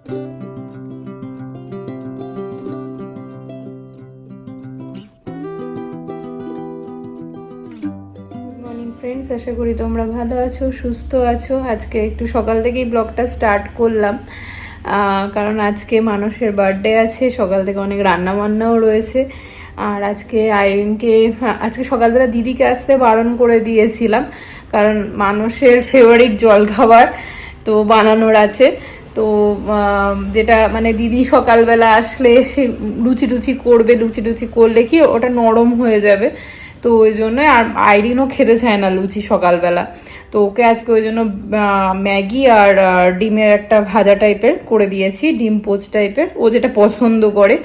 Friends, আশা করি তোমরা ভালো আছো, সুস্থ আছো। আজকে একটু সকাল থেকেই ব্লগটা স্টার্ট করলাম, কারণ আজকে মানুষের বার্থডে আছে। সকাল থেকে অনেক রান্না বান্নাও রয়েছে। আর আজকে আইরিনকে আজকে সকালবেলা দিদিকে আসতে বারণ করে দিয়েছিলাম, কারণ মানুষের ফেভারিট জলখাবার তো বানানোর আছে। তো যেটা মানে দিদি সকালবেলা আসলে সে লুচি টুচি করবে, লুচি টুচি করলে কি ওটা নরম হয়ে যাবে, তো ওই জন্য। আর আইরিনও খেতে চায় না লুচি সকালবেলা, তো ওকে আজকে ওই জন্য ম্যাগি আর ডিমের একটা ভাজা টাইপের করে দিয়েছি, ডিম পোচ টাইপের, ও যেটা পছন্দ করে।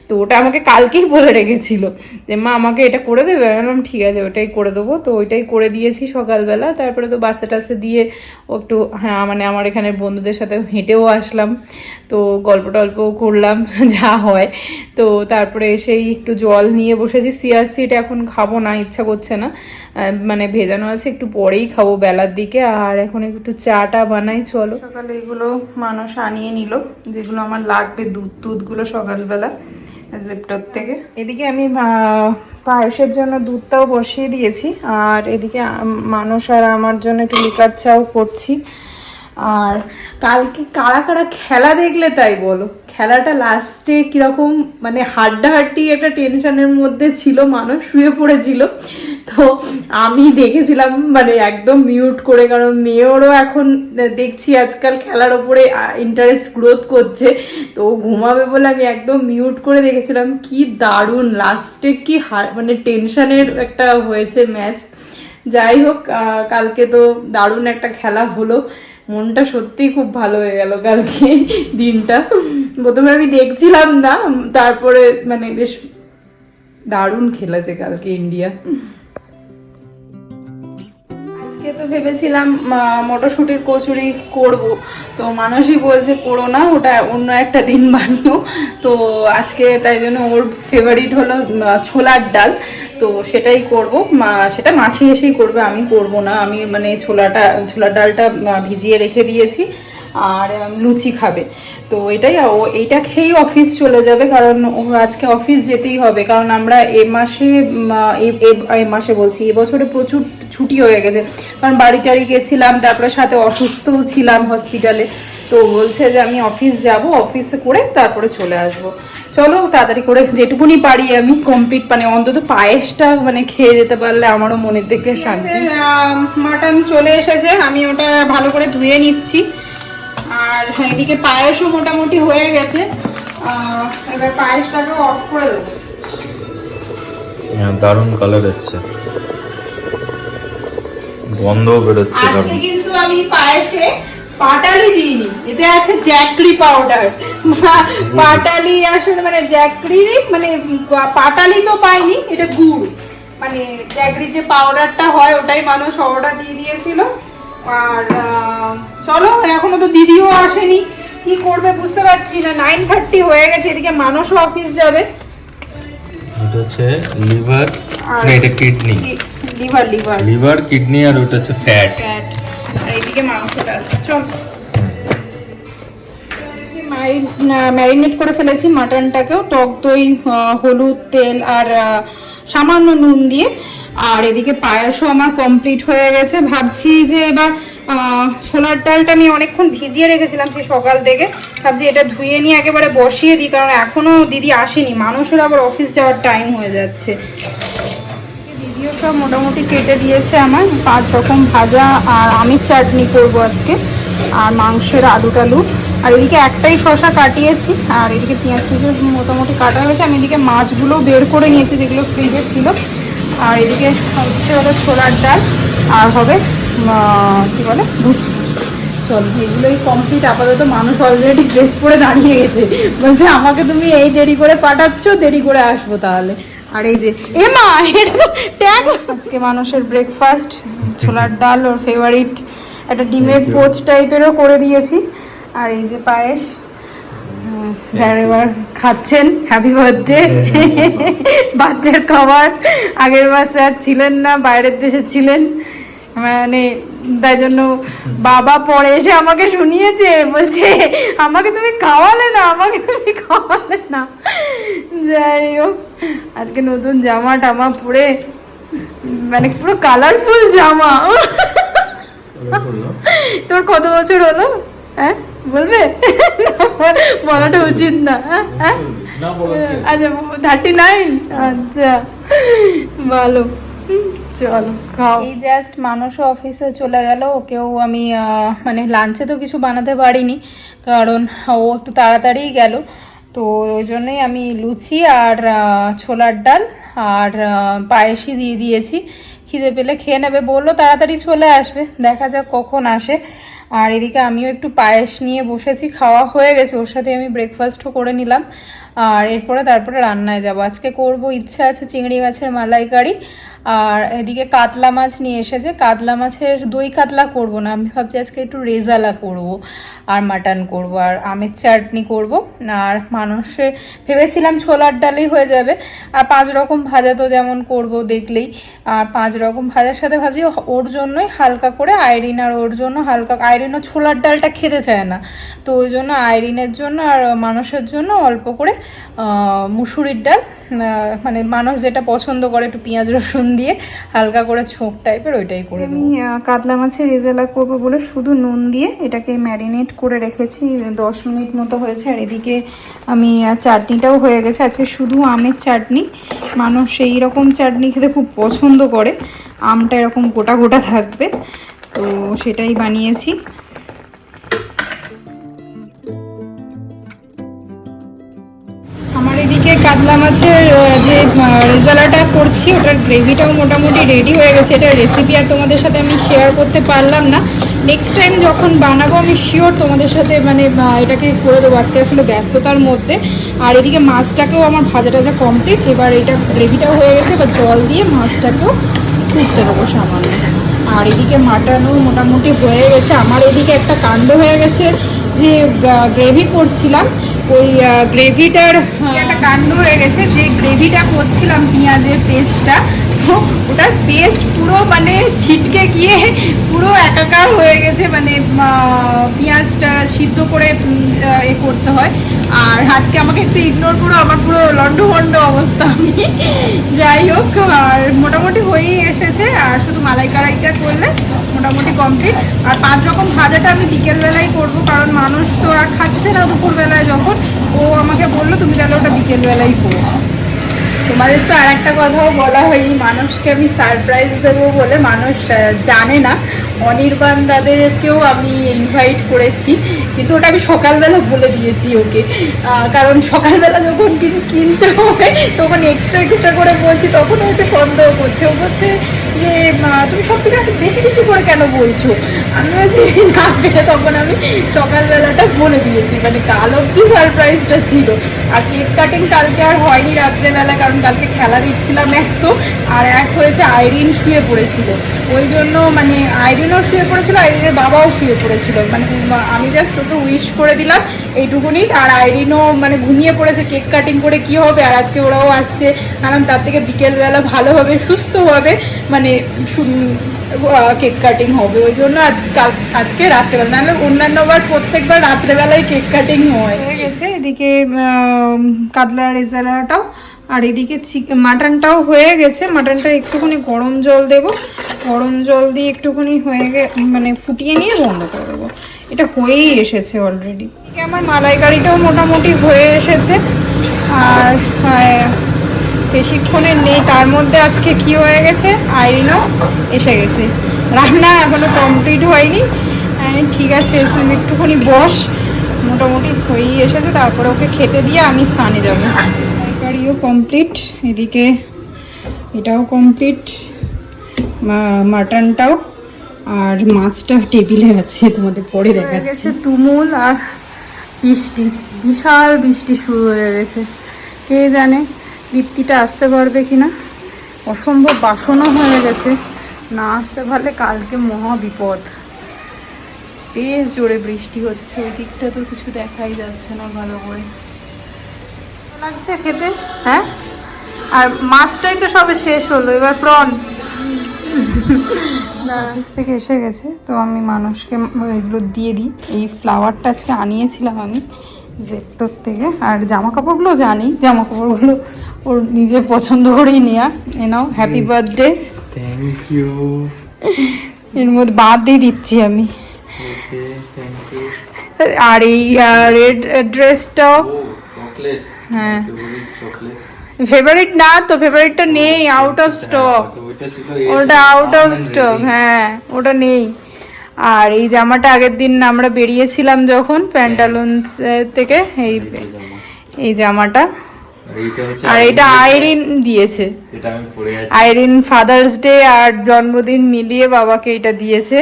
তো ওটা আমাকে কালকেই বলে রেখেছিল যে মা আমাকে এটা করে দেবে, আমি বললাম ঠিক আছে ওইটাই করে দেবো। তো ওইটাই করে দিয়েছি সকালবেলা। তারপরে তো বাচ্চা টাচ্চা দিয়ে ও একটু মানে আমার এখানে বন্ধুদের সাথে হেঁটেও আসলাম, তো গল্প টল্পও করলাম যা হয়। তো তারপরে এসেই একটু জল নিয়ে বসেছি। সিয়ারসি এটা এখন খাবো না, ইচ্ছা করছে না, মানে ভেজানো আছে, একটু পরেই খাবো বেলার দিকে। আর এখন একটু চাটা বানাই, চলো। সকালে এগুলো মানুষ আনিয়ে নিল যেগুলো আমার লাগবে, দুধগুলো সকালবেলা জেপ্টোর থেকে। এদিকে আমি পায়েসের জন্য দুধটাও বসিয়ে দিয়েছি, আর এদিকে মানুষ আর আমার জন্য একটু লিকার চাও করছি। আর কালকে কারা কারা খেলা দেখলে তাই বলো, খেলাটা লাস্টে কিরকম মানে হাড্ডাহাড্ডি একটা টেনশনের মধ্যে ছিল, মানুষ শুয়ে পড়েছিল। তো আমি দেখেছিলাম মানে একদম মিউট করে, কারণ মেয়েরও এখন দেখছি আজকাল খেলার ওপরে ইন্টারেস্ট গ্রোথ করছে, তো ঘুমাবে বলে আমি একদম মিউট করে দেখেছিলাম। কি দারুণ লাস্টে কি মানে টেনশনের একটা হয়েছে ম্যাচ। যাই হোক, কালকে তো দারুণ একটা খেলা হলো, মনটা সত্যিই খুব ভালো হয়ে গেল কালকে দিনটা। প্রথমে আমি দেখছিলাম না, তারপরে মানে বেশ দারুণ খেলেছে কালকে ইন্ডিয়া। আজকে তো ভেবেছিলাম মটরশুঁটির কচুরি করব, তো মানুষই বলছে করো না, ওটা অন্য একটা দিন বানিও। তো আজকে তাই জন্য ওর ফেভারিট হলো ছোলার ডাল, তো সেটাই করব। সেটা মাসি এসেই করবে, আমি করব না। আমি মানে ছোলার ডালটা ভিজিয়ে রেখে দিয়েছি, আর লুচি খাবে, তো এটাই। ও এইটা খেয়েই অফিস চলে যাবে, কারণ ও আজকে অফিস যেতেই হবে। কারণ আমরা এ মাসে বলছি এবছরে প্রচুর ছুটি হয়ে গেছে, কারণ বাড়ি টাড়ি গেছিলাম, তারপরে সাথে অসুস্থও ছিলাম হসপিটালে। তো বলছে যে আমি অফিস যাব, অফিসে করে তারপরে চলে আসব। চলো তাড়াতাড়ি করে যেটুকুনি পারি আমি কমপ্লিট, মানে অন্তত পায়েসটা মানে খেয়ে যেতে পারলে আমারও মনের দিকে শান্তি। মাটন চলে এসেছে, আমি ওটা ভালো করে ধুয়ে নিচ্ছি। আর এদিকে পায়েসও মোটামুটি হয়ে গেছে, এবার পায়েসটাকে অফ করে দেবো। দারুণ কালার এসছে, গন্ধ বেরোচ্ছে। আজকে কিন্তু আমি পায়েসে পাটালি দিইনি, এতে আছে জ্যাকরি পাউডার। পাটালি আসলে মানে জ্যাকরি মানে পাটালি তো পাইনি, এটা গুড়, মানে জ্যাকরি যে পাউডারটা হয় ওটাই মানুষ অর্ডার দিয়ে দিয়েছিল। আর চলো, এখনো তো দিদিও আসেনি, কি করবে বুঝতে পারছি না। 9:30 হয়ে গেছে, এদিকে মানুষও অফিস যাবে। এটা হচ্ছে লিভার, না এটা কিডনি, লিভার কিডনি, আর ওটা হচ্ছে ফ্যাট। আর এইদিকে মাংসটা আছে। চল, ম্যারিনেট করে ফেলেছি মাটনটাকেও, টক দই, হলুদ, তেল আর সামান্য নুন দিয়ে। আর এদিকে পায়েসও আমার কমপ্লিট হয়ে গেছে। ভাবছি যে এবার ছোলার ডালটা আমি অনেকক্ষণ ভিজিয়ে রেখেছিলাম সেই সকাল থেকে, ভাবছি এটা ধুয়ে নিয়ে একেবারে বসিয়ে দিই, কারণ এখনও দিদি আসেনি, মানুষের আবার অফিস যাওয়ার টাইম হয়ে যাচ্ছে। দিদিও সব মোটামুটি কেটে দিয়েছে আমার, 5 রকম ভাজা আর আমের চাটনি করবো আজকে, আর মাংসের আলু টালু। আর এদিকে একটাই শশা কাটিয়েছি, আর এদিকে পেঁয়াজ টিঁয়াজ মোটামুটি কাটা হয়েছে। আমি এদিকে মাছগুলো বের করে নিয়েছি যেগুলো ফ্রিজে ছিল। আর এদিকে হচ্ছে হলো ছোলার ডাল, আর হবে কী বলে লুচি। চল, এগুলোই কমপ্লিট আপাতত। মানুষ অলরেডি ড্রেস পরে দাঁড়িয়ে গেছে, বলছে আমাকে তুমি এই দেরি করে পাঠাচ্ছ, দেরি করে আসবো তাহলে। আর এই যে আজকে মানুষের ব্রেকফাস্ট ছোলার ডাল, ওর ফেভারিট একটা ডিমের পোচ টাইপেরও করে দিয়েছি। আর এই যে পায়েস, স্যার এবার খাচ্ছেন, হ্যাপি বার্থডে। বাচ্চার খাবার, আগের বার স্যার ছিলেন না, বাইরের দেশে ছিলেন, মানে তাই জন্য বাবা পরে এসে আমাকে শুনিয়েছে, বলছে আমাকে তুমি খাওয়ালে না। যাই হোক, আজকে নতুন জামা টামা পরে মানে পুরো কালারফুল জামা। তোর কত বছর হলো? হ্যাঁ বলবে? বলাটা উচিত না। আচ্ছা 39। আচ্ছা ভালো, চলো খাও। এই জাস্ট মানুষ অফিসে চলে গেল, ওকেও আমি মানে লাঞ্চে তো কিছু বানাতে পারিনি কারণ ও একটু তাড়াতাড়িই গেল, তো ওই জন্যই আমি লুচি আর ছোলার ডাল আর পায়েসই দিয়ে দিয়েছি। খিদে পেলে খেয়ে নেবে বললো, তাড়াতাড়ি চলে আসবে, দেখা যাক কখন আসে। আর এদিকে আমিও একটু পায়েস নিয়ে বসেছি, খাওয়া হয়ে গেছে, ওর সাথে আমি ব্রেকফাস্টও করে নিলাম। আর তারপরে রান্নায় যাব। আজকে করব, ইচ্ছা আছে চিংড়ি মাছের মালাইকারি, আর এদিকে কাতলা মাছ নিয়ে এসেছে। কাতলা মাছের দই কাতলা করব না, আমি ভাবছি আজকে একটু রেজালা করব আর মাটন করব আর আমের চাটনি করব। আর মানুষে ভেবেছিলাম ছোলার ডালেই হয়ে যাবে, আর 5 রকম ভাজা তো যেমন করব দেখলেই, আর 5 রকম ভাজার সাথে ভাবছি ওর জন্যই হালকা করে আইরিন, আর ওর জন্য হালকা, আইরিনও ছোলার ডালটা খেতে চায় না, তো ওই জন্য আইরিনের জন্য আর মানুষের জন্য অল্প করে মুসুরির ডাল, মানে মানুষ যেটা পছন্দ করে একটু পেঁয়াজ রসুন দিয়ে হালকা করে ছোপ টাইপের, ওইটাই করে দেবো। আমি কাতলা মাছের রেজালা করবো বলে শুধু নুন দিয়ে এটাকে ম্যারিনেট করে রেখেছি, 10 মিনিট মতো হয়েছে। আর এদিকে আমি চাটনিটাও হয়ে গেছে, আজকে শুধু আমের চাটনি। মানুষ এই রকম চাটনি খেতে খুব পছন্দ করে, আমটা এরকম গোটা গোটা থাকবে, তো সেটাই বানিয়েছি। আমার এদিকে কাতলা মাছের যে রেজালাটা করছি ওটার গ্রেভিটাও মোটামুটি রেডি হয়ে গেছে। এটার রেসিপি আর তোমাদের সাথে আমি শেয়ার করতে পারলাম না, নেক্সট টাইম যখন বানাবো আমি শিওর তোমাদের সাথে মানে এটাকে করে দেবো, আজকে আসলে ব্যস্ততার মধ্যে। আর এদিকে মাছটাকেও আমার ভাজা টাজা কমপ্লিট, এবার এটা গ্রেভিটাও হয়ে গেছে, এবার জল দিয়ে মাছটাকেও ফুটতে দেবো সামান্য। আর এদিকে মাটনও মোটামুটি হয়ে গেছে। আমার এদিকে একটা কাণ্ড হয়ে গেছে, যে গ্রেভি করছিলাম ওই গ্রেভিটার একটা কাণ্ড হয়ে গেছে, যে গ্রেভিটা করছিলাম পেঁয়াজের পেস্টটা, তো ওটার পেস্ট পুরো মানে ছিটকে গিয়ে পুরো একাকার হয়ে গেছে, মানে পেঁয়াজটা সিদ্ধ করে এ করতে হয়। আর আজকে আমাকে একটু ইগনোর করো, আমার পুরো লন্ডভন্ড অবস্থা আমি। যাই হোক, আর মোটামুটি হয়েই এসেছে, আর শুধু মালাইকারিটা করলে মোটামুটি কমপ্লিট। আর 5 রকম ভাজাটা আমি বিকেলবেলায় করবো, কারণ মানুষ তো আর খাচ্ছে না দুপুরবেলায়, যখন ও আমাকে বললো তুমি তাহলে ওটা বিকেলবেলায় করো। তোমাদের তো আর একটা কথাও বলা হয়নি, মানুষকে আমি সারপ্রাইজ দেবো বলে, মানুষ জানে না অনির্বাণ দাদেরকেও আমি ইনভাইট করেছি, কিন্তু ওটা আমি সকালবেলা বলে দিয়েছি ওকে, কারণ সকালবেলা যখন কিছু কিনতে হবে তখন এক্সট্রা করে বলছি, তখন ওকে সন্দেহ করছে, ও বলছে যে তুমি সব থেকে বেশি বেশি করে কেন বলছো। আমি বলছি না পেরে, তখন আমি সকালবেলাটা বলে দিয়েছি, মানে কাল অব্দি সারপ্রাইজটা ছিল। আর কেক কাটিং কালকে আর হয়নি রাত্রেবেলা, কারণ কালকে খেলা দিচ্ছিলাম এক তো, আর এক হয়েছে আইরিন শুয়ে পড়েছিল, ওই জন্য মানে আইরিনও শুয়ে পড়েছিল, আইরিনের বাবাও শুয়ে পড়েছিল, মানে আমি জাস্ট ওকে উইশ করে দিলাম এইটুকুনি, আর আইরিনও মানে ঘুমিয়ে পড়েছে, কেক কাটিং করে কি হবে। আর আজকে ওরাও আসছে, কারণ তার থেকে বিকেলবেলা ভালোভাবে সুস্থভাবে মানে কেক কাটিং হবে, ওই জন্য আজকে রাত্রেবেলা, নাহলে অন্যান্যবার প্রত্যেকবার রাত্রেবেলায় কেক কাটিং হয়ে গেছে। এদিকে কাতলা রেজালাটাও, আর এদিকে মাটনটাও হয়ে গেছে। মাটনটা একটুখানি গরম জল দেব, গরম জল দিয়ে একটুখানি মানে ফুটিয়ে নিয়ে বন্ধ করে দেবো। এটা হয়েই এসেছে অলরেডি। আমার মালাইকারিটাও মোটামুটি হয়ে এসেছে, আর বেশিক্ষণের নেই, তার মধ্যে আজকে কি হয়ে গেছে, আইরিনও এসে গেছে। রান্না এখনো কমপ্লিট হয়নি, ঠিক আছে তুমি একটুখানি বস, মোটামুটি হয়েই এসেছে, তারপরে ওকে খেতে দিয়ে আমি স্নানে যাবো। তরকারিও কমপ্লিট, এদিকে এটাও কমপ্লিট, মাটনটাও, আর মাছটা টেবিলে আছে, তোমাদের পরে দেখা গেছে। তুমুল আর বৃষ্টি, বিশাল বৃষ্টি শুরু হয়ে গেছে, কে জানে দীপ্তিটা আসতে পারবে কিনা, অসম্ভব বাসনও হয়ে গেছে, না আসতে পারলে কালকে মহা বিপদ। বেশ জোরে বৃষ্টি হচ্ছে, ওই দিকটা তো কিছু দেখাই যাচ্ছে না ভালো করে। লাগছে খেতে, হ্যাঁ, আর মাছটাই তো সবে শেষ হলো, এবার প্রন অফিস থেকে এসে গেছে, তো আমি মানুষকে এগুলো দিয়ে দিই। এই ফ্লাওয়ারটা আজকে আনিয়েছিলাম আমি জেপ্টোর থেকে। আর জামা কাপড়গুলো জানি, জামা কাপড়গুলো ওর নিজের পছন্দ করেই নেওয়া। এ নাও, হ্যাপি বার্থডে। Thank you. এর মধ্যে বাদ দিয়ে দিচ্ছি আমি। আর এই রেড ড্রেসটাও, চকলেট, হ্যাঁ চকলেট ফেভারিট না তো, ফেভারিটটা নেই, আউট অফ স্টক। ওটা আউট অফ স্টক, হ্যাঁ ওটা নেই। আর এই জামাটা আগের দিন আমরা বেরিয়েছিলাম যখন প্যান্টালুন্স থেকে, এই জামাটা। আর এটা আইরিন দিয়েছে, আইরিন ফাদার্স ডে আর জন্মদিন মিলিয়ে বাবাকে এটা দিয়েছে।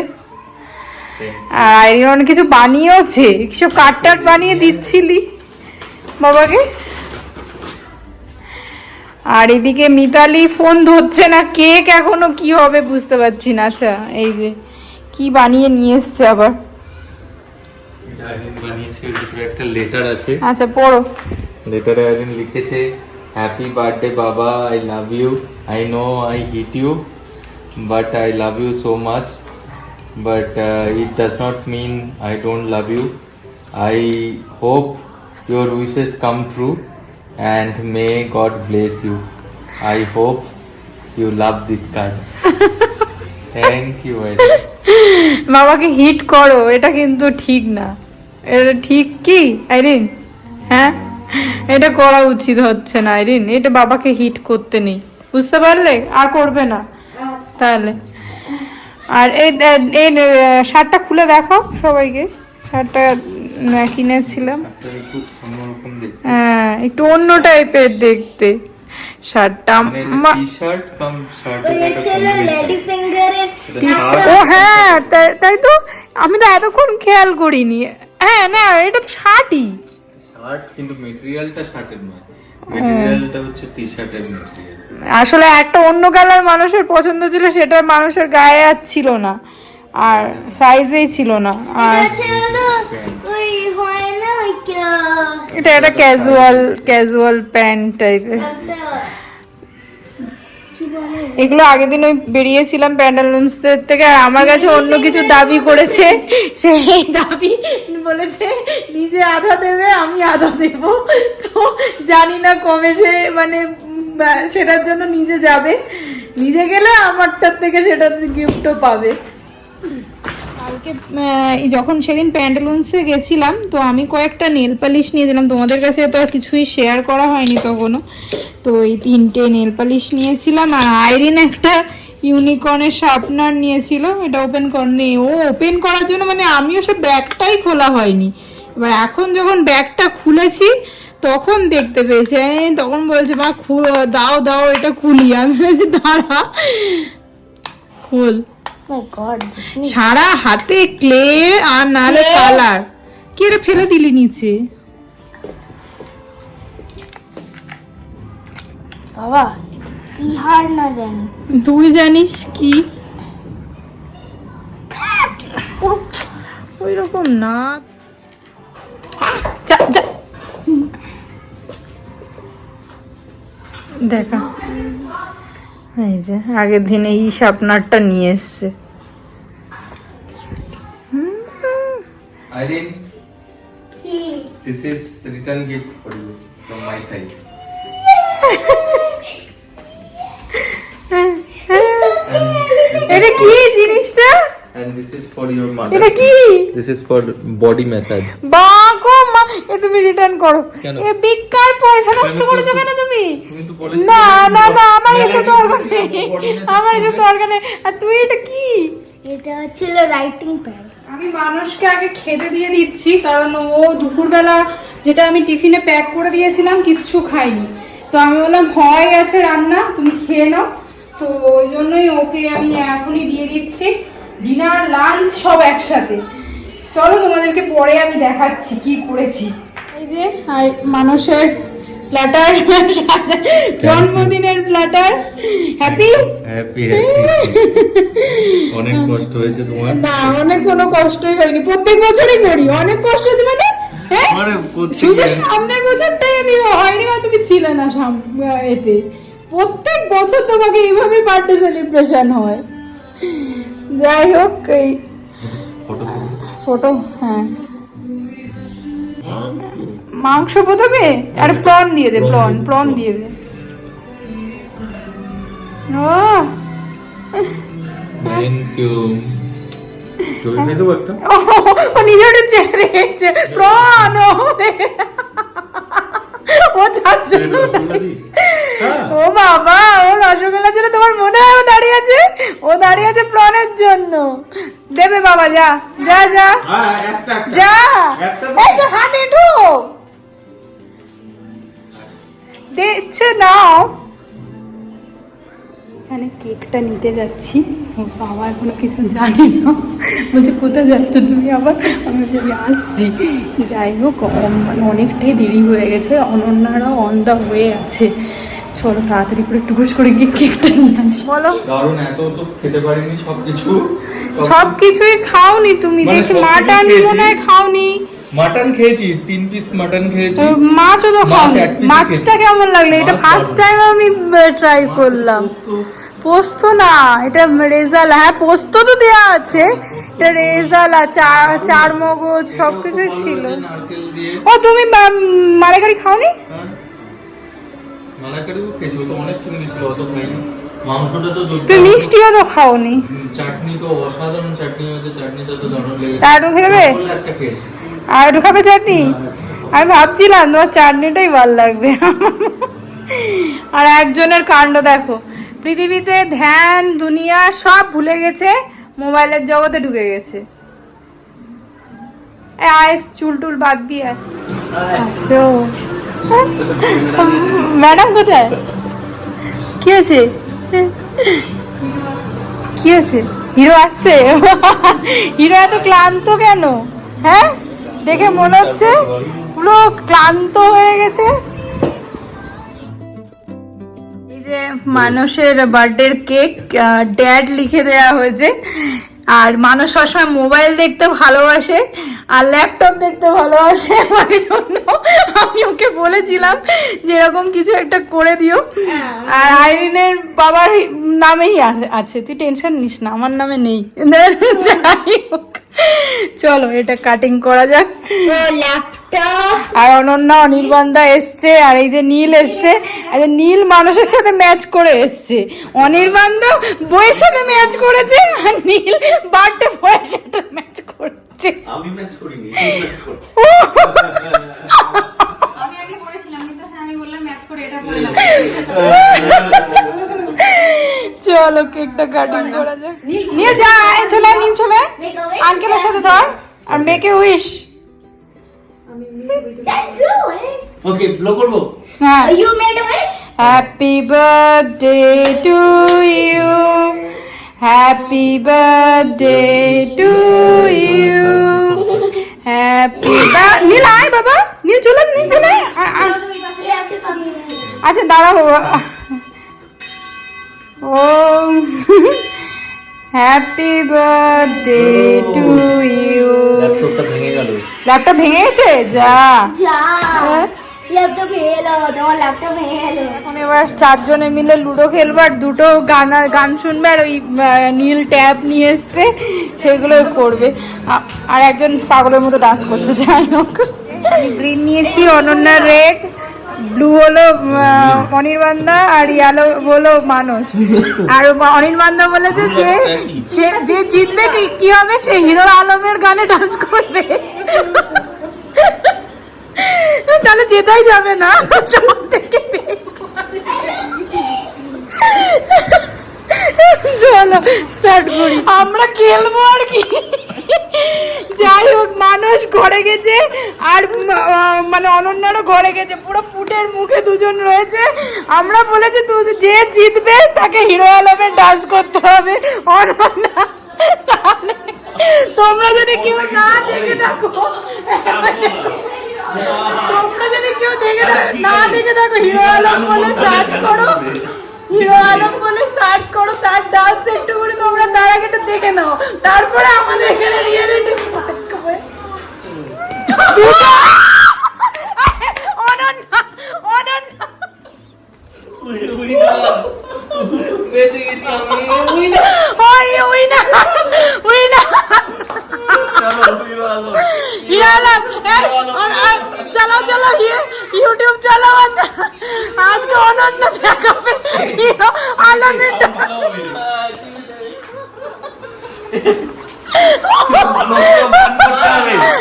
আর আইরিন অনেক কিছু বানিয়েওছে, কিছু কাট টাট বানিয়ে দিচ্ছিলি বাবাকে। আর এদিকে মিতালি ফোন ধরছে না, কেক এখনো কি হবে বুঝতে পারছি না। আচ্ছা এই যে কি বানিয়ে নিয়ে এসছে আবার, একটা লেটার আছে। আচ্ছা পড়ো। লেটারে আইরিন লিখেছে, happy birthday baba, I love you, I know I hit you, but I love you so much, but it does not mean I don't love you, I hope your wishes come true and may God bless you. I hope you love this card. Thank you very much. বাবাকে hit করো, এটা কিন্তু ঠিক না। এটা ঠিক কি আইরিন? হ্যাঁ এটা করা উচিত হচ্ছে না আইরিন, এটা বাবাকে হিট করতে নেই, বুঝতে পারলে? আর করবে না তাহলে। আর এই শার্টটা খুলে দেখাও সবাইকে, শার্টটা কিনেছিলাম, হ্যাঁ একটু অন্য টাইপের দেখতে শার্টটা। ও হ্যাঁ তাই তো, আমি তো এতক্ষণ খেয়াল করিনি। হ্যাঁ না এটা তো শার্টই, শার্ট কিন্তু মেটেরিয়ালটা শার্টের নয়, মেটেরিয়ালটা হচ্ছে টি-শার্টের মেটেরিয়াল। আসলে একটা অন্য কালার মানুষের পছন্দ ছিল, সেটা মানুষের গায়ে আর ছিল না, আর সাইজেই ছিল না। আর এটা একটা ক্যাজুয়াল প্যান্ট টাইপের। এগুলো আগের দিন ওই বেরিয়েছিলাম প্যান্টালুন্স থেকে, আর আমার কাছে অন্য কিছু দাবি করেছে, সেই দাবি বলেছে নিজে আধা দেবে আমি আধা দেব। তো জানি না কবে সে মানে সেটার জন্য নিজে যাবে, নিজে গেলে আমারটার থেকে সেটার গিফটও পাবে। কালকে যখন সেদিন প্যান্টালুন্সে গেছিলাম, তো আমি কয়েকটা নেল পালিশ নিয়েছিলাম, তোমাদের কাছে তো আর কিছুই শেয়ার করা হয়নি তখনও। তো এই 3টে নেল পালিশ নিয়েছিলাম, আর আইরিন একটা ইউনিকর্নের শার্পনার নিয়েছিল, এটা ওপেন করেনি। ও ওপেন করার জন্য মানে আমিও সে ব্যাগটাই খোলা হয়নি। এবার এখন যখন ব্যাগটা খুলেছি তখন দেখতে পেয়েছে, তখন বলছে মা দাও দাও এটা খুলি। আমি বলেছি দাঁড়া খোল। সারা হাতে ক্লে আর নালে কালার, কি এটা ফেলে দিলি নিচে? বাবা কি হার না জানি, তুই জানিস কি? ওই রকম না, দেখা এই যে আগের দিন এই শার্পনারটা নিয়ে এসছে। Irene, this is return gift for you from my side. এটা কি জিনিসটা? And this is for your mother. এটা কি? This is for body massage. বাগো মা, এ তুমি রিটার্ন করো। এ বেকার পয়সা নষ্ট করেছো কেন তুমি? তুমি তো বলেছিলে না না না, আমার এসব দরকার নেই, আমার এসব দরকার নেই। আর তুই এটা কি? এটা ছিল রাইটিং প্যাড। আমি মানুষকে আগে খেতে দিয়ে দিচ্ছি, কারণ ও দুপুরবেলা যেটা আমি টিফিনে প্যাক করে দিয়েছিলাম কিচ্ছু খাইনি। তো আমি বললাম হয়ে গেছে রান্না, তুমি খেয়ে নাও। তো ওই জন্যই ওকে আমি এখনই দিয়ে দিচ্ছি, ডিনার লাঞ্চ সব একসাথে। চলো তোমাদেরকে পরে আমি দেখাচ্ছি কি করেছি। এই যে মানুষের প্ল্যাটার, জন্মদিনের প্ল্যাটার। হ্যাপি হ্যাপি অনেক কষ্ট হয়েছে তোমার? না অনেক কোনো কষ্টই হয়নি, প্রত্যেক বছরই করি। অনেক কষ্ট হচ্ছে মানে শুধু সামনের বছরটাই আমি হয়নি, বা তুমি ছিলে না এতে। প্রত্যেক বছর তোমাকে এইভাবে বার্থডে সেলিব্রেশন হয়। যাই হোক এই ফটো ফটো, হ্যাঁ মাংস প্রথমে আর প্রন দিয়ে দে, প্রন দিয়ে দে। ও থ্যাংক ইউ। তুমি খেয়ে দেবো একটা? ও নিজে চেটে রেখেছে প্রন। ও যাচ্ছে ও বাবা, ও রসগোল্লার জন্য তোমার মনে হয় ও দাঁড়িয়ে আছে প্রনের জন্য। দেবে বাবা, যা যা যা যা, এই তো হাতে এঠো দিচ্ছে নাও। এখানে কেকটা নিতে যাচ্ছি, ওর বাবা এখনো কিছু জানে না, বলছে কোথায় যাচ্ছ তুমি আবার, আমি আসছি। যাই হোক মানে অনেকটাই দেরি হয়ে গেছে, অনন্যারা অন দা ওয়ে আছে, চলো তাড়াতাড়ি করে টুকুস করে গিয়ে কেকটা নিয়ে আসি। বলো। কারণ এত তো খেতে পারিনি সবকিছুই খাওনি তুমি, মানে দেখছি সবকিছু মাটন খেয়েছি। মনে হয় খাওনি। মাটন খেয়েছি, 3 পিস মাটন খেয়েছি। মাছও তো খাওনি। এক piece মাছটা কেমন লাগলো? এটা মাছ ফার্স্ট টাইম আমি ট্রাই করলাম। পোস্ত না, এটা রেজালা। হ্যাঁ পোস্ত তো দেয়া আছে, এটা রেজালা, চার মগজ সবকিছুই ছিল। নারকেল দিয়ে ও তুমি মালাইকারি খাওনি? মালাইকারিও খেয়েছি, তো অনেক চিংড়ি ছিল, অত খাইনি। মাংসটা তো তুমি মিষ্টিও তো খাওনি। চাটনি তো অসাধারণ চাটনি হয়েছে, চাটনিটা তো দারুণ লেগেছে। আর একটু খেবে? একটা খেয়েছি। আর একটু খাবে চাটনি? আমি ভাবছিলাম তোমার চাটনিটাই ভালো লাগবে। আর একজনের কাণ্ড দেখো, পৃথিবীতে ধ্যান দুনিয়া সব ভুলে গেছে, মোবাইলের জগতে ঢুকে গেছে। আয় চুল টুল বাদ দিয়ে আসো। ম্যাডাম কোথায়? কি আছে? কি আছে? হিরো আসছে? হিরো এত ক্লান্ত কেন? হ্যাঁ দেখে মনে হচ্ছে পুরো ক্লান্ত হয়ে গেছে। এই যে মানুষের বার্থডের কেক ড্যাড লিখে দেয়া হয়েছে। আর মানুষ সবসময় মোবাইল দেখতে ভালোবাসে আর ল্যাপটপ দেখতে ভালোবাসে, আমার জন্য আমি ওকে বলেছিলাম যে এরকম কিছু একটা করে দিও। আর আইরিনের বাবার নামেই আছে, তুই টেনশন নিস না, আমার নামে নেই। যাই হোক চলো এটা কাটিং করা যাক। আর অনন্যা অনির্বাণদা এসছে, আর এই যে নীল এসছে। আর নীল মানুষের সাথে ম্যাচ করে এসছে, অনির্বাণদা বইয়ের সাথে ম্যাচ করেছে, আর নীল বার্থডে বয়ের সাথে ম্যাচ করেছে। আমি ম্যাচ করিনি, আমি আগে করেছিলাম, কিন্তু আমি বললাম ম্যাচ করে এটা করে না। চলো কেকটা কাটিং করা যাক। নিয়ে যা, চলে নীল চলে আঙ্কেলের সাথে ধর আর মেকে উইশ। ওকে ব্লো করবো। হ্যাঁ, You made a wish? Happy birthday to you, happy birthday to you, happy Neel আয় বাবা, নীল চলে আচ্ছা দাঁড়া বাবা। ও হ্যাপি বার্থডে টু ইউ। ল্যাপটপটা ভেঙে গেল। ল্যাপটপ ভেঙে গেছে? যা হ্যাঁ? ল্যাপটপ ভেঙে গেল, তোমার ল্যাপটপ ভেঙে গেল। এখন এবার চারজনে মিলে লুডো খেলবো আর দুটো গান শুনবে। আর ওই নীল ট্যাব নিয়ে এসছে, সেগুলো করবে। আর একজন পাগলের মতো ডান্স করছে। যাই হোক গ্রিন নিয়েছি, অনন্যা রেড, ব্লু হলো অনির্বাণদা, আর ইয়েলো হলো মানুষ। আর অনির্বাণদা বলেছে যে জিতবে কি হবে, সে হিরো আলমের গানে ডান্স করবে। তাহলে যেটাই যাবে না, সব থেকে চলো স্টার্ট করি, আমরা খেলবো আর কি। যাই হোক মানুষ ঘরে গেছে, আর মানে অনন্যারও ঘরে গেছে, পুরো পুটের মুখে দুজন রয়েছে। আমরা বলেছি যে জিতবে তাকে হিরো আলমের ডান্স করতে হবে। অনন্যা তোমরা যদি কেউ না দেখে থাকো, তোমরা যদি কেউ না দেখে থাকো, হিরো আলম বলে সার্চ করো, হিরো আলম বলে সার্চ করো, তার ডান্স একটু করে তোমরা তার আগে একটু দেখে নাও, তারপরে আমাদের এখানে রিয়েলিটি বেঁচে গেছি আমি। ये यूट्यूब चला अच्छा आज का অনন্য দেখাবে হিরো আলমের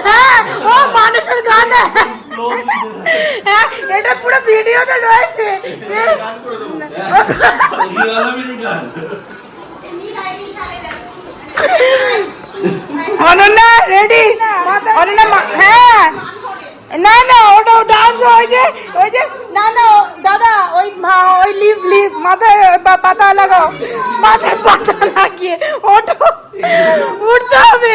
হ্যাঁ ও মানুষের গান হ্যাঁ এটা পুরো ভিডিওতে রয়েছে অনন্যা রেডি অনন্যা হ্যাঁ না না ওটা ডান্স ওই যে না না দাদা ওই লিভ মাথায় পাতা লাগাও মাথায় পাতা লাগিয়ে ওটো উঠতে হবে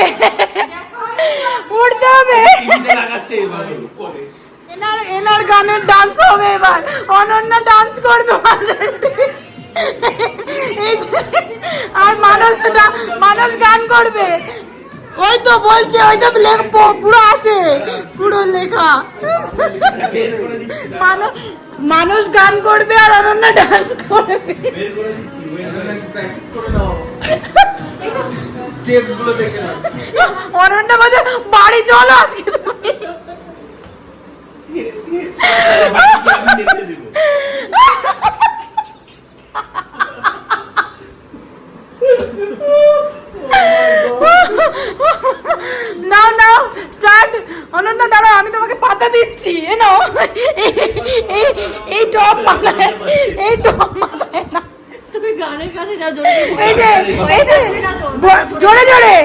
এনার গানের ডান্স হবে এবার অনন্যা ডান্স করবে এই যে আর মানুষ গান করবে ওই তো বলছে ওই তো পুরো আছে পুরো লেখা মানুষ গান করবে আর অনন্যা ডান্স করবে অনন্যা বলছে বাড়ি চলো আজকে তুমি নাও স্টার্ট অনন্যা দাঁড়াও আমি তোমাকে পাতা দিচ্ছি নাও এই টপ মাথায় না তুমি গানের কাছে যাও এই যে জোরে জোরে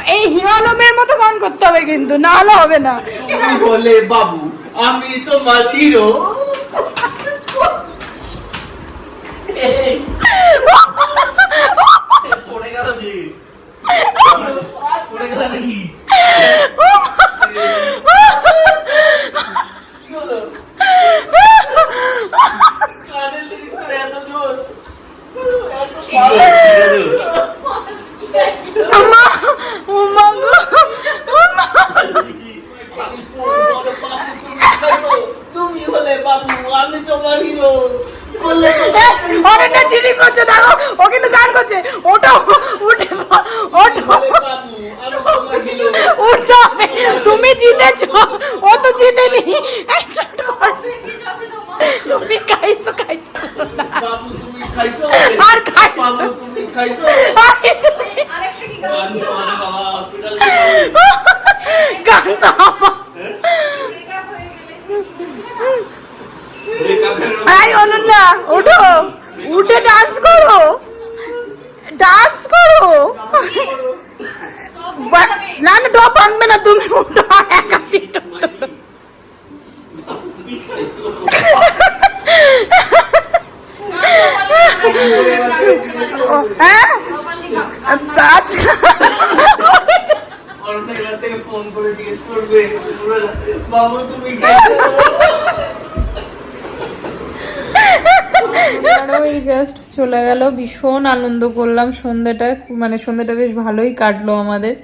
এই হিরো আলমের মতো গান করতে হবে কিন্তু না হলে হবে না বলে বাবু আমি তোমার হিরো পড়ে গেল যে পড়ে গেল নাকি কানের লিরিক্স এত জোর তুমি হলে বাবু আমি তোমার হিরো অনেকটা চিঠি করছে দেখো ও কিন্তু গান করছে ওটা উঠে উঠতে হবে তুমি জিতেছ ও তো জিতেনি তুমি খাইছো বাবু তুমি খাইছো আর খাইছো বাবু তুমি খাইছো গান এই অনন্যা ওঠো উঠে ডান্স করো না না টপ আনবে না তুমি উঠো একা আচ্ছা ফোন করে জিজ্ঞেস করবে বাবু তুমি খাইছো এই জাস্ট চলে গেল ভীষণ আনন্দ করলাম সন্ধ্যাটা বেশ ভালোই কাটলো আমাদের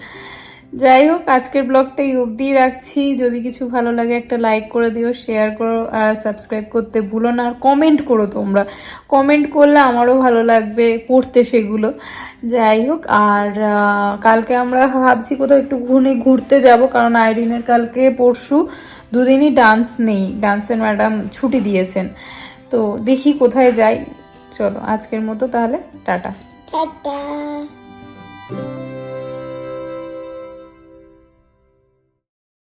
যাই হোক আজকের ব্লগটা এই অবধি রাখছি যদি কিছু ভালো লাগে একটা লাইক করে দিও শেয়ার করো আর সাবস্ক্রাইব করতে ভুলো না আর কমেন্ট করো তোমরা কমেন্ট করলে আমারও ভালো লাগবে পড়তে সেগুলো যাই হোক আর কালকে আমরা ভাবছি কোথাও একটু ঘুরতে যাব কারণ আইরিনের কালকে পরশু দুদিনই ডান্স নেই ডান্সের ম্যাডাম ছুটি দিয়েছেন তো দেখি কোথায় যাই চলো আজকের মতো তাহলে টাটা টাটা